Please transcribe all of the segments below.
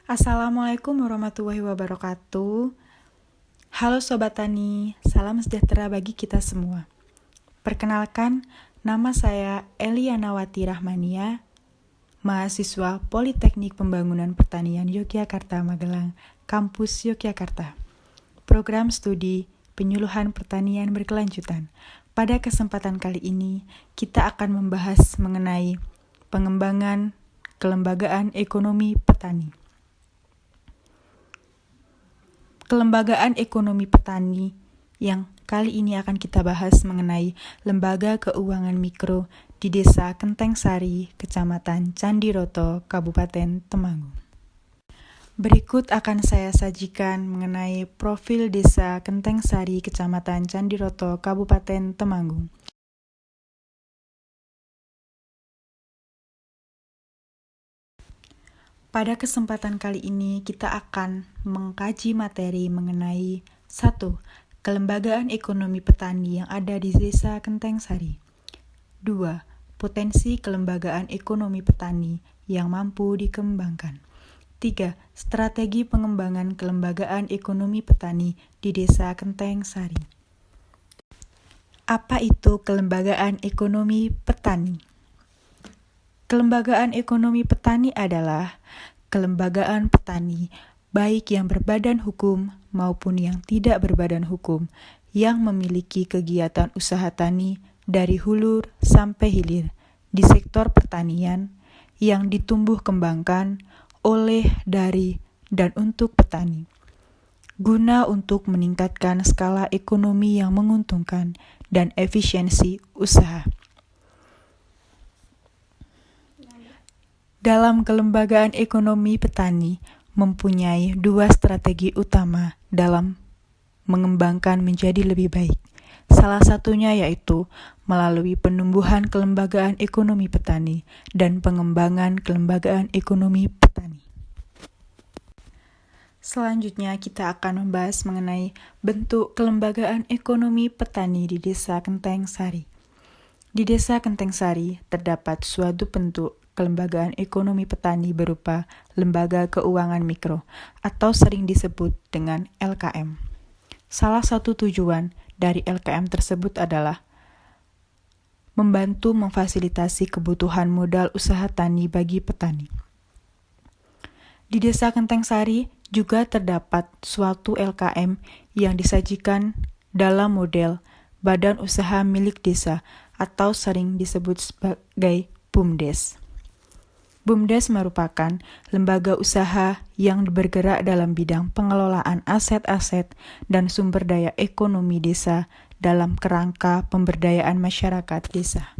Assalamualaikum warahmatullahi wabarakatuh. Halo Sobat Tani, salam sejahtera bagi kita semua. Perkenalkan, nama saya Elianawati Rahmania, mahasiswa Politeknik Pembangunan Pertanian Yogyakarta Magelang, Kampus Yogyakarta. Program studi Penyuluhan Pertanian Berkelanjutan. Pada kesempatan kali ini, kita akan membahas mengenai pengembangan kelembagaan ekonomi petani. Kelembagaan ekonomi petani yang kali ini akan kita bahas mengenai Lembaga Keuangan Mikro di Desa Kenteng Sari, Kecamatan Candiroto, Kabupaten Temanggung. Berikut akan saya sajikan mengenai profil Desa Kenteng Sari, Kecamatan Candiroto, Kabupaten Temanggung. Pada kesempatan kali ini kita akan mengkaji materi mengenai 1. Kelembagaan ekonomi petani yang ada di Desa Kenteng Sari. 2. Potensi kelembagaan ekonomi petani yang mampu dikembangkan. 3. Strategi pengembangan kelembagaan ekonomi petani di Desa Kenteng Sari. Apa itu kelembagaan ekonomi petani? Kelembagaan ekonomi petani adalah kelembagaan petani, baik yang berbadan hukum maupun yang tidak berbadan hukum, yang memiliki kegiatan usaha tani dari hulu sampai hilir di sektor pertanian yang ditumbuh kembangkan oleh, dari, dan untuk petani, guna untuk meningkatkan skala ekonomi yang menguntungkan dan efisiensi usaha. Dalam kelembagaan ekonomi petani mempunyai 2 strategi utama dalam mengembangkan menjadi lebih baik. Salah satunya yaitu melalui penumbuhan kelembagaan ekonomi petani dan pengembangan kelembagaan ekonomi petani. Selanjutnya kita akan membahas mengenai bentuk kelembagaan ekonomi petani di Desa Kenteng Sari. Di Desa Kenteng Sari terdapat suatu bentuk kelembagaan ekonomi petani berupa Lembaga Keuangan Mikro atau sering disebut dengan LKM. Salah satu tujuan dari LKM tersebut adalah membantu memfasilitasi kebutuhan modal usaha tani bagi petani. Di Desa Kenteng Sari juga terdapat suatu LKM yang disajikan dalam model badan usaha milik desa atau sering disebut sebagai BUMDes. BUMDes merupakan lembaga usaha yang bergerak dalam bidang pengelolaan aset-aset dan sumber daya ekonomi desa dalam kerangka pemberdayaan masyarakat desa.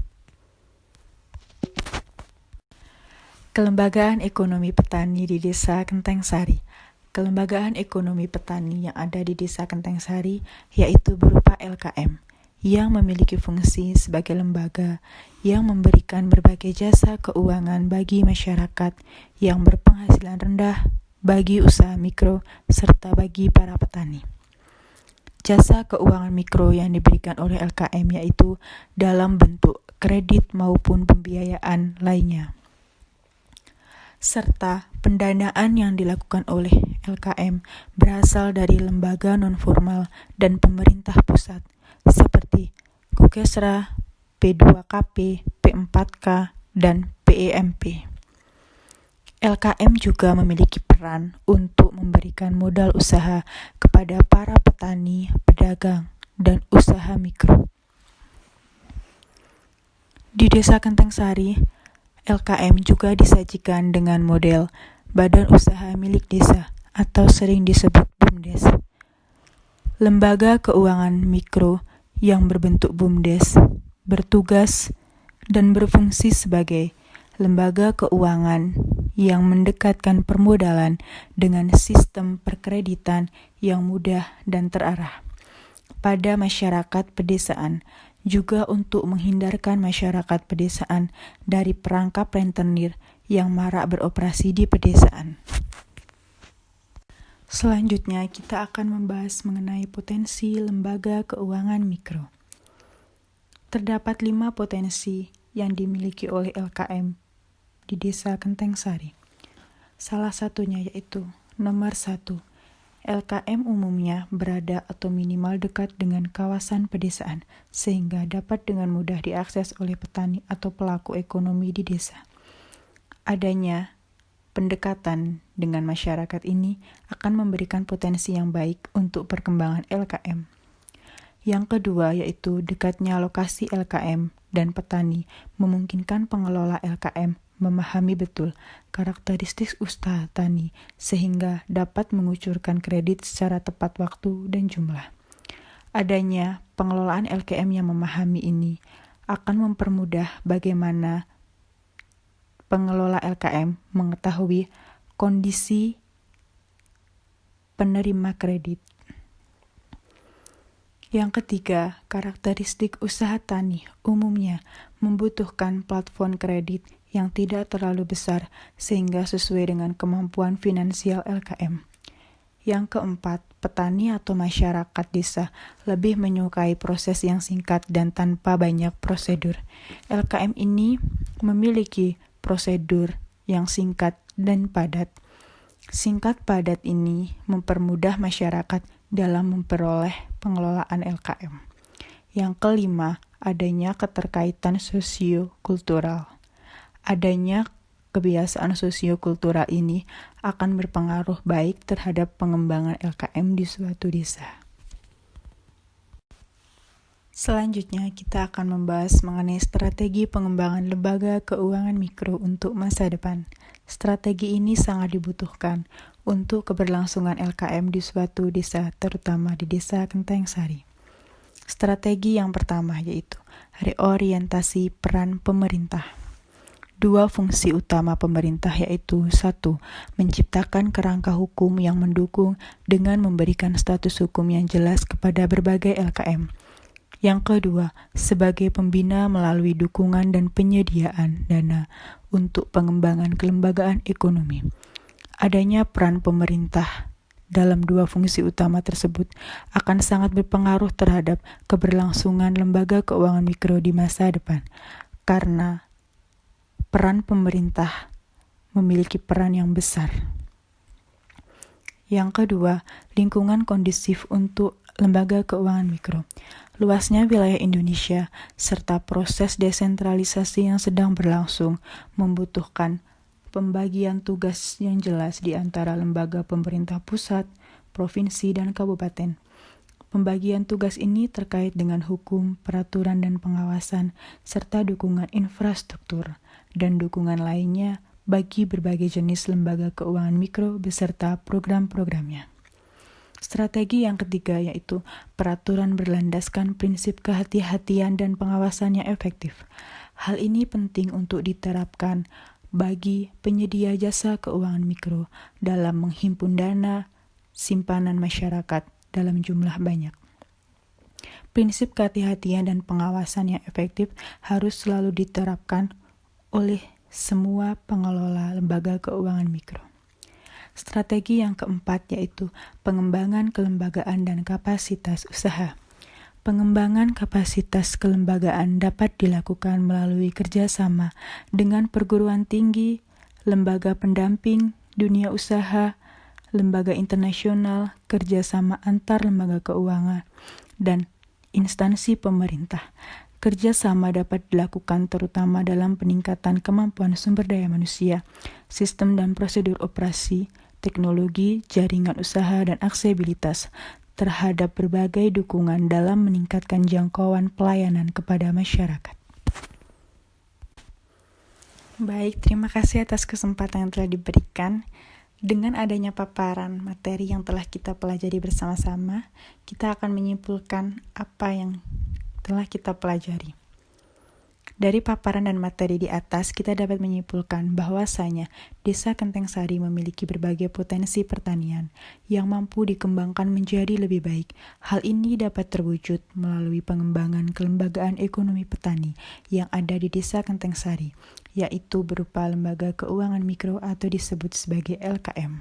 Kelembagaan ekonomi petani di Desa Kenteng Sari. Kelembagaan ekonomi petani yang ada di Desa Kenteng Sari yaitu berupa LKM yang memiliki fungsi sebagai lembaga yang memberikan berbagai jasa keuangan bagi masyarakat yang berpenghasilan rendah, bagi usaha mikro, serta bagi para petani. Jasa keuangan mikro yang diberikan oleh LKM yaitu dalam bentuk kredit maupun pembiayaan lainnya, serta pendanaan yang dilakukan oleh LKM berasal dari lembaga non-formal dan pemerintah pusat, seperti Kukesra, P2KP, P4K, dan PEMP. LKM juga memiliki peran untuk memberikan modal usaha kepada para petani, pedagang, dan usaha mikro. Di Desa Kenteng Sari, LKM juga disajikan dengan model badan usaha milik desa atau sering disebut BUMDes. Lembaga keuangan mikro yang berbentuk BUMDes bertugas dan berfungsi sebagai lembaga keuangan yang mendekatkan permodalan dengan sistem perkreditan yang mudah dan terarah pada masyarakat pedesaan, juga untuk menghindarkan masyarakat pedesaan dari perangkap rentenir yang marak beroperasi di pedesaan. Selanjutnya kita akan membahas mengenai potensi lembaga keuangan mikro. Terdapat 5 potensi yang dimiliki oleh LKM di Desa Kenteng Sari. Salah satunya yaitu nomor 1. LKM umumnya berada atau minimal dekat dengan kawasan pedesaan, sehingga dapat dengan mudah diakses oleh petani atau pelaku ekonomi di desa. Adanya pendekatan dengan masyarakat ini akan memberikan potensi yang baik untuk perkembangan LKM. Yang kedua yaitu dekatnya lokasi LKM dan petani memungkinkan pengelola LKM memahami betul karakteristik usaha tani sehingga dapat mengucurkan kredit secara tepat waktu dan jumlah. Adanya pengelolaan LKM yang memahami ini akan mempermudah bagaimana pengelola LKM mengetahui kondisi penerima kredit. Yang ketiga, karakteristik usaha tani umumnya membutuhkan platform kredit yang tidak terlalu besar sehingga sesuai dengan kemampuan finansial LKM. Yang keempat, petani atau masyarakat desa lebih menyukai proses yang singkat dan tanpa banyak prosedur. LKM ini memiliki prosedur yang singkat dan padat. Singkat padat ini mempermudah masyarakat dalam memperoleh pengelolaan LKM. Yang kelima, adanya keterkaitan sosio-kultural. Adanya kebiasaan sosio-kultural ini akan berpengaruh baik terhadap pengembangan LKM di suatu desa. Selanjutnya, kita akan membahas mengenai strategi pengembangan lembaga keuangan mikro untuk masa depan. Strategi ini sangat dibutuhkan untuk keberlangsungan LKM di suatu desa, terutama di Desa Kenteng Sari. Strategi yang pertama yaitu reorientasi peran pemerintah. Dua fungsi utama pemerintah yaitu 1. Menciptakan kerangka hukum yang mendukung dengan memberikan status hukum yang jelas kepada berbagai LKM. Yang kedua, sebagai pembina melalui dukungan dan penyediaan dana untuk pengembangan kelembagaan ekonomi. Adanya peran pemerintah dalam dua fungsi utama tersebut akan sangat berpengaruh terhadap keberlangsungan lembaga keuangan mikro di masa depan, karena peran pemerintah memiliki peran yang besar. Yang kedua, lingkungan kondusif untuk lembaga keuangan mikro. Luasnya wilayah Indonesia serta proses desentralisasi yang sedang berlangsung membutuhkan pembagian tugas yang jelas di antara lembaga pemerintah pusat, provinsi, dan kabupaten. Pembagian tugas ini terkait dengan hukum, peraturan, dan pengawasan, serta dukungan infrastruktur dan dukungan lainnya bagi berbagai jenis lembaga keuangan mikro beserta program-programnya. Strategi yang ketiga yaitu peraturan berlandaskan prinsip kehati-hatian dan pengawasan yang efektif. Hal ini penting untuk diterapkan bagi penyedia jasa keuangan mikro dalam menghimpun dana simpanan masyarakat dalam jumlah banyak. Prinsip kehati-hatian dan pengawasan yang efektif harus selalu diterapkan oleh semua pengelola lembaga keuangan mikro. Strategi yang keempat yaitu pengembangan kelembagaan dan kapasitas usaha. Pengembangan kapasitas kelembagaan dapat dilakukan melalui kerjasama dengan perguruan tinggi, lembaga pendamping, dunia usaha, lembaga internasional, kerjasama antar lembaga keuangan, dan instansi pemerintah. Kerjasama dapat dilakukan terutama dalam peningkatan kemampuan sumber daya manusia, sistem dan prosedur operasi, teknologi, jaringan usaha, dan aksesibilitas terhadap berbagai dukungan dalam meningkatkan jangkauan pelayanan kepada masyarakat. Baik, terima kasih atas kesempatan yang telah diberikan. Dengan adanya paparan materi yang telah kita pelajari bersama-sama, kita akan menyimpulkan apa yang telah kita pelajari. Dari paparan dan materi di atas, kita dapat menyimpulkan bahwasanya Desa Kenteng Sari memiliki berbagai potensi pertanian yang mampu dikembangkan menjadi lebih baik. Hal ini dapat terwujud melalui pengembangan kelembagaan ekonomi petani yang ada di Desa Kenteng Sari, yaitu berupa lembaga keuangan mikro atau disebut sebagai LKM.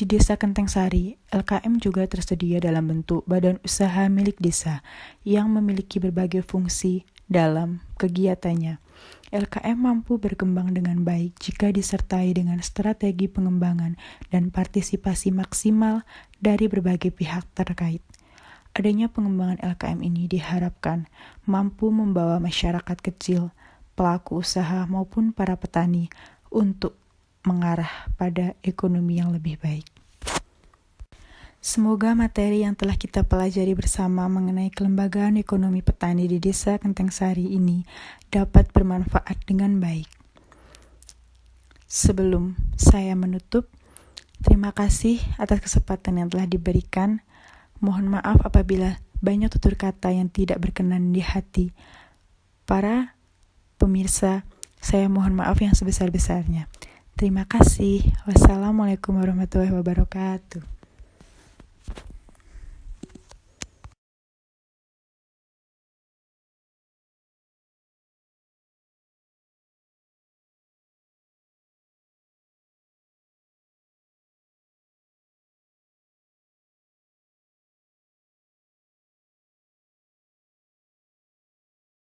Di Desa Kenteng Sari, LKM juga tersedia dalam bentuk badan usaha milik desa yang memiliki berbagai fungsi dalam kegiatannya. LKM mampu berkembang dengan baik jika disertai dengan strategi pengembangan dan partisipasi maksimal dari berbagai pihak terkait. Adanya pengembangan LKM ini diharapkan mampu membawa masyarakat kecil, pelaku usaha maupun para petani untuk mengarah pada ekonomi yang lebih baik. Semoga materi yang telah kita pelajari bersama mengenai kelembagaan ekonomi petani di Desa Kenteng Sari ini dapat bermanfaat dengan baik. Sebelum saya menutup, terima kasih atas kesempatan yang telah diberikan. Mohon maaf apabila banyak tutur kata yang tidak berkenan di hati. Para pemirsa, saya mohon maaf yang sebesar-besarnya. Terima kasih. Wassalamualaikum warahmatullahi wabarakatuh.